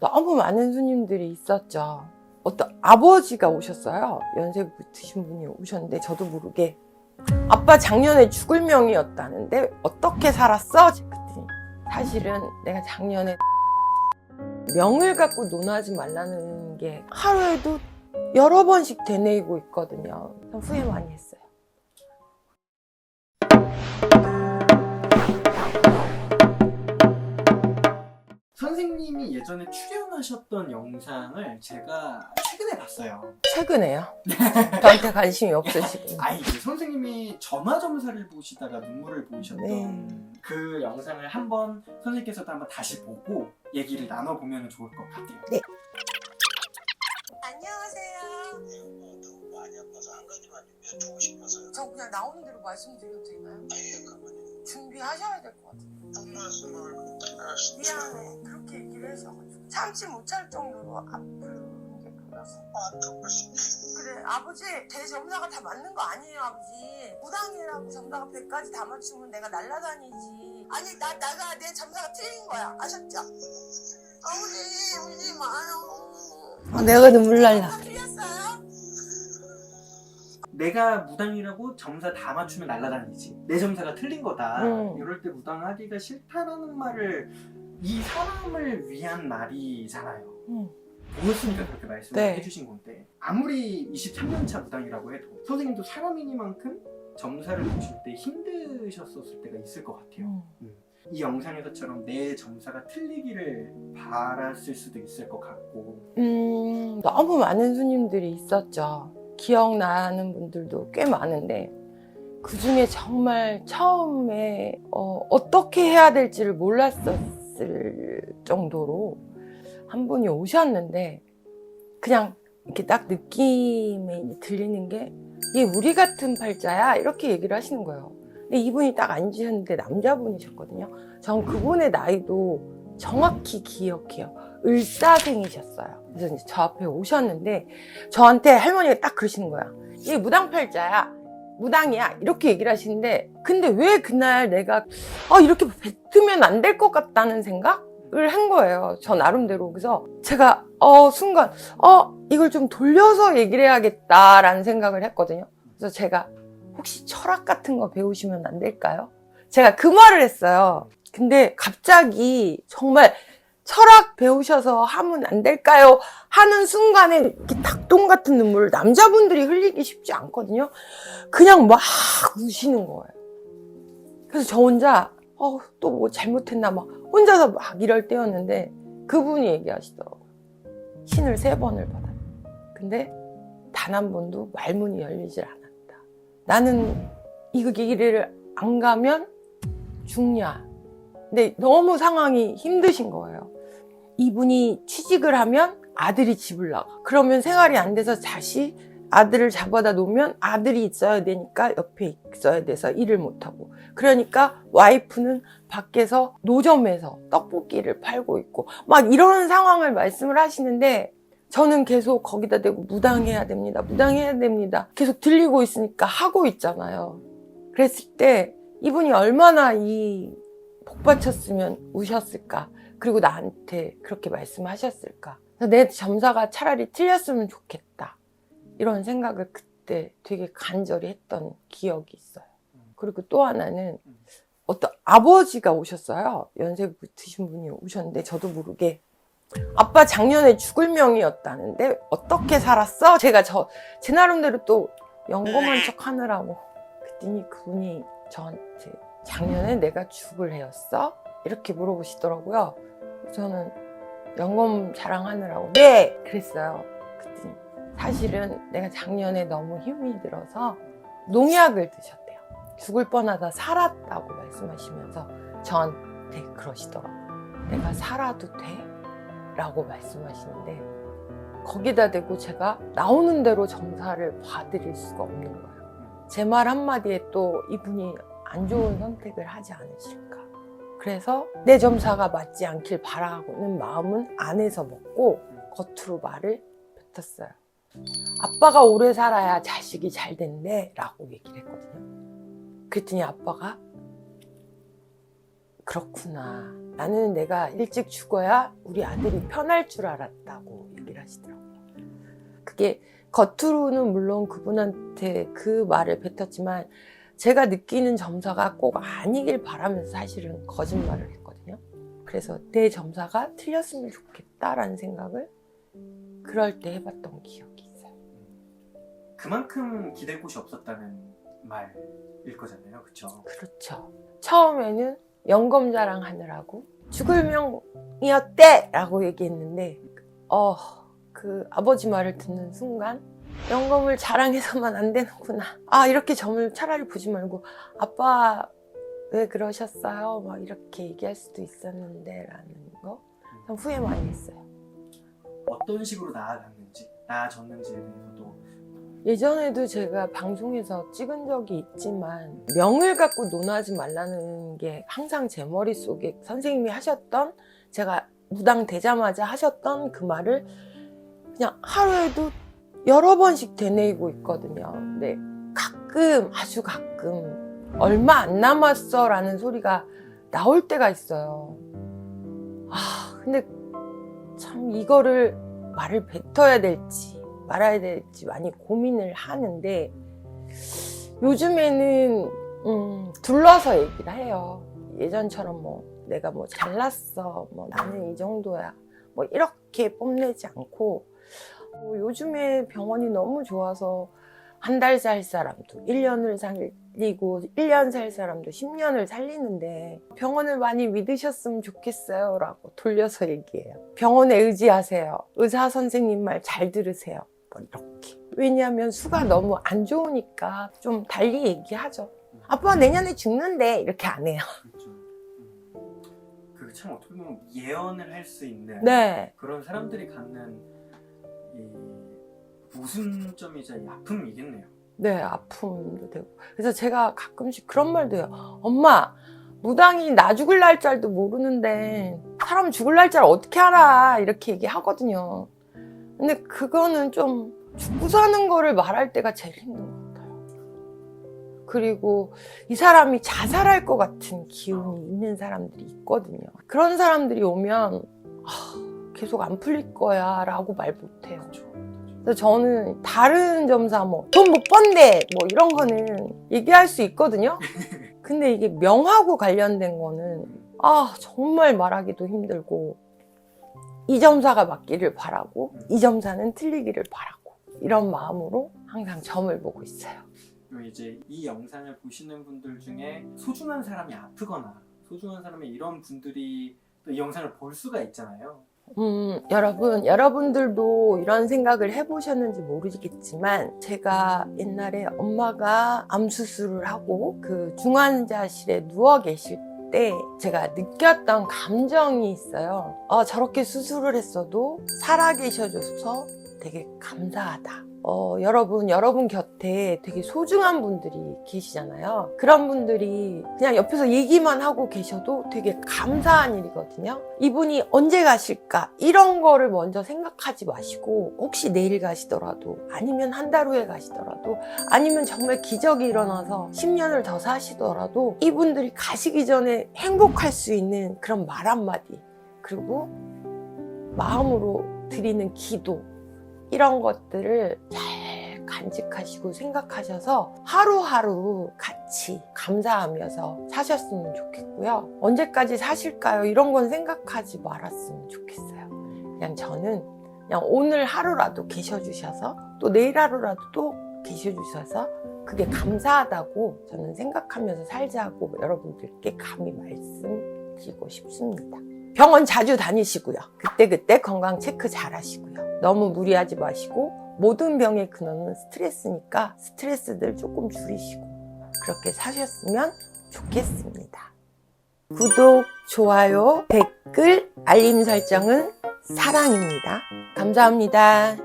너무 많은 손님들이 있었죠. 어떤 아버지가 오셨어요. 연세 드신 분이 오셨는데 저도 모르게 아빠 작년에 죽을 명이었다는데 어떻게 살았어? 그랬더니 사실은 내가 작년에 명을 갖고 논하지 말라는 게 하루에도 여러 번씩 되뇌이고 있거든요. 후회 많이 했어요. 선생님이 예전에 출연하셨던 영상을 제가 최근에 봤어요. 최근에요? 저한테 관심이 없으시군요. 아니, 선생님이 전화점사를 보시다가 눈물을 보이셨던 네. 그 영상을 한번 선생님께서도 한번 다시 보고 얘기를 나눠보면 좋을 것 같아요. 네. 안녕하세요. 너무 많이 아파서 한 가지만 여쭤보고 싶어서요. 저 그냥 나오는 대로 말씀드려도 되나요? 아예 그만요. 준비하셔야 될 것 같아요. 한 말씀을 하시죠. 미안해. 그렇게 얘기를 해서가지고 참지 못할 정도로 아픈 게 보여서. 아프고 싶어. 그래, 아버지 대점사가 다 맞는 거 아니에요, 아버지. 무당이라고 점사가 100가지 다 맞추면 내가 날라다니지. 아니, 내가 내 점사가 틀린 거야. 아셨죠? 아버지 울지 마요. 내가 눈물 날라. 틀렸어요? 내가 무당이라고 점사 다 맞추면 날아다니지. 내 점사가 틀린 거다. 이럴 때 무당하기가 싫다라는 말을 이 사람을 위한 말이잖아요. 보였으니까 그렇게 말씀을 네. 해주신 건데 아무리 23년차 무당이라고 해도 선생님도 사람이니만큼 점사를 보실 때 힘드셨었을 때가 있을 것 같아요. 이 영상에서처럼 내 점사가 틀리기를 바랐을 수도 있을 것 같고 너무 많은 손님들이 있었죠. 기억나는 분들도 꽤 많은데 그 중에 정말 처음에 어떻게 해야 될지를 몰랐었을 정도로 한 분이 오셨는데 그냥 이렇게 딱 느낌에 들리는 게 얘 우리 같은 팔자야 이렇게 얘기를 하시는 거예요. 근데 이분이 딱 앉으셨는데 남자분이셨거든요. 전 그분의 나이도 정확히 기억해요. 을사생이셨어요. 그래서 이제 저 앞에 오셨는데 저한테 할머니가 딱 그러시는 거야. 얘 무당팔자야. 무당이야. 이렇게 얘기를 하시는데 근데 왜 그날 내가 이렇게 뱉으면 안 될 것 같다는 생각을 한 거예요. 저 나름대로. 그래서 제가 순간 이걸 좀 돌려서 얘기를 해야겠다라는 생각을 했거든요. 그래서 제가 혹시 철학 같은 거 배우시면 안 될까요? 제가 그 말을 했어요. 근데 갑자기 정말 철학 배우셔서 하면 안 될까요? 하는 순간에 이렇게 닭똥 같은 눈물을 남자분들이 흘리기 쉽지 않거든요. 그냥 막 우시는 거예요. 그래서 저 혼자 또 뭐 잘못했나 막 혼자서 막 이럴 때였는데 그분이 얘기하시더라고요. 신을 3번을 받았다. 근데 단 한 번도 말문이 열리질 않았다. 나는 이 길을 안 가면 죽냐. 근데 너무 상황이 힘드신 거예요. 이분이 취직을 하면 아들이 집을 나가. 그러면 생활이 안 돼서 다시 아들을 잡아다 놓으면 아들이 있어야 되니까 옆에 있어야 돼서 일을 못하고. 그러니까 와이프는 밖에서 노점에서 떡볶이를 팔고 있고 막 이런 상황을 말씀을 하시는데 저는 계속 거기다 대고 무당해야 됩니다. 무당해야 됩니다. 계속 들리고 있으니까 하고 있잖아요. 그랬을 때 이분이 얼마나 이 복받쳤으면 우셨을까. 그리고 나한테 그렇게 말씀하셨을까. 내 점사가 차라리 틀렸으면 좋겠다. 이런 생각을 그때 되게 간절히 했던 기억이 있어요. 그리고 또 하나는 어떤 아버지가 오셨어요. 연세 드신 분이 오셨는데 저도 모르게 아빠 작년에 죽을 명이었다는데 어떻게 살았어? 제가 제 나름대로 또 영검한 척 하느라고 그랬더니 그분이 저한테 작년에 내가 죽을 해였어? 이렇게 물어보시더라고요. 저는 영검 자랑하느라고 네! 그랬어요. 그랬더니 사실은 내가 작년에 너무 힘이 들어서 농약을 드셨대요. 죽을 뻔하다 살았다고 말씀하시면서 저한테 그러시더라고요. 내가 살아도 돼? 라고 말씀하시는데 거기다 대고 제가 나오는 대로 점사를 봐드릴 수가 없는 거예요. 제 말 한마디에 또 이분이 안 좋은 선택을 하지 않으실까. 그래서 내 점사가 맞지 않길 바라는 마음은 안에서 먹고 겉으로 말을 뱉었어요. 아빠가 오래 살아야 자식이 잘 된대 라고 얘기를 했거든요. 그랬더니 아빠가 그렇구나. 나는 내가 일찍 죽어야 우리 아들이 편할 줄 알았다고 얘기를 하시더라고요. 그게 겉으로는 물론 그분한테 그 말을 뱉었지만 제가 느끼는 점사가 꼭 아니길 바라면서 사실은 거짓말을 했거든요. 그래서 내 점사가 틀렸으면 좋겠다라는 생각을 그럴 때 해봤던 기억이 있어요. 그만큼 기댈 곳이 없었다는 말일 거잖아요, 그렇죠? 그렇죠. 처음에는 영검 자랑하느라고 죽을 명이었대! 라고 얘기했는데 그 아버지 말을 듣는 순간 영검을 자랑해서만 안 되는구나. 이렇게 점을 차라리 보지 말고 아빠 왜 그러셨어요? 막 이렇게 얘기할 수도 있었는데 라는 거 참 후회 많이 했어요. 어떤 식으로 나아졌는지에 대해서도 예전에도 제가 방송에서 찍은 적이 있지만 명을 갖고 논하지 말라는 게 항상 제 머릿속에 선생님이 하셨던, 제가 무당 되자마자 하셨던 그 말을 그냥 하루에도 여러 번씩 되뇌이고 있거든요. 근데 가끔, 아주 가끔 얼마 안 남았어 라는 소리가 나올 때가 있어요. 근데 참 이거를 말을 뱉어야 될지 말아야 될지 많이 고민을 하는데 요즘에는 둘러서 얘기를 해요. 예전처럼 내가 잘났어, 나는 이 정도야, 이렇게 뽐내지 않고 요즘에 병원이 너무 좋아서 한 달 살 사람도 1년을 살리고 1년 살 사람도 10년을 살리는데 병원을 많이 믿으셨으면 좋겠어요 라고 돌려서 얘기해요. 병원에 의지하세요. 의사 선생님 말 잘 들으세요. 이렇게. 왜냐하면 수가 너무 안 좋으니까 좀 달리 얘기하죠. 아빠 내년에 죽는데 이렇게 안 해요. 그렇죠. 그게 참 어떻게 보면 예언을 할 수 있는 네. 그런 사람들이 갖는 이 모순점이자 이 아픔이겠네요. 네, 아픔도 되고. 그래서 제가 가끔씩 그런 말도 해요. 엄마, 무당이 나 죽을 날짜도 모르는데 사람 죽을 날짜를 어떻게 알아? 이렇게 얘기하거든요. 근데 그거는 좀 죽고 사는 거를 말할 때가 제일 힘든 것 같아요. 그리고 이 사람이 자살할 것 같은 기운이 있는 사람들이 있거든요. 그런 사람들이 오면 계속 안 풀릴 거야 라고 말 못해요. 그래서 저는 다른 점사 돈 못 번대 이런 거는 얘기할 수 있거든요. 근데 이게 명하고 관련된 거는 정말 말하기도 힘들고 이 점사가 맞기를 바라고 이 점사는 틀리기를 바라고 이런 마음으로 항상 점을 보고 있어요. 그리고 이제 이 영상을 보시는 분들 중에 소중한 사람이 아프거나 소중한 사람이 이런 분들이 또 이 영상을 볼 수가 있잖아요. 여러분들도 이런 생각을 해보셨는지 모르겠지만 제가 옛날에 엄마가 암 수술을 하고 그 중환자실에 누워 계실 때 제가 느꼈던 감정이 있어요. 저렇게 수술을 했어도 살아계셔줘서 되게 감사하다. 여러분 곁에 되게 소중한 분들이 계시잖아요. 그런 분들이 그냥 옆에서 얘기만 하고 계셔도 되게 감사한 일이거든요. 이분이 언제 가실까? 이런 거를 먼저 생각하지 마시고 혹시 내일 가시더라도 아니면 한 달 후에 가시더라도 아니면 정말 기적이 일어나서 10년을 더 사시더라도 이분들이 가시기 전에 행복할 수 있는 그런 말 한마디 그리고 마음으로 드리는 기도 이런 것들을 잘 간직하시고 생각하셔서 하루하루 같이 감사하면서 사셨으면 좋겠고요. 언제까지 사실까요? 이런 건 생각하지 말았으면 좋겠어요. 그냥 저는 그냥 오늘 하루라도 계셔주셔서 또 내일 하루라도 또 계셔주셔서 그게 감사하다고 저는 생각하면서 살자고 여러분들께 감히 말씀드리고 싶습니다. 병원 자주 다니시고요. 그때그때 건강 체크 잘 하시고요. 너무 무리하지 마시고 모든 병의 근원은 스트레스니까 스트레스들 조금 줄이시고 그렇게 사셨으면 좋겠습니다. 구독, 좋아요, 댓글, 알림 설정은 사랑입니다. 감사합니다.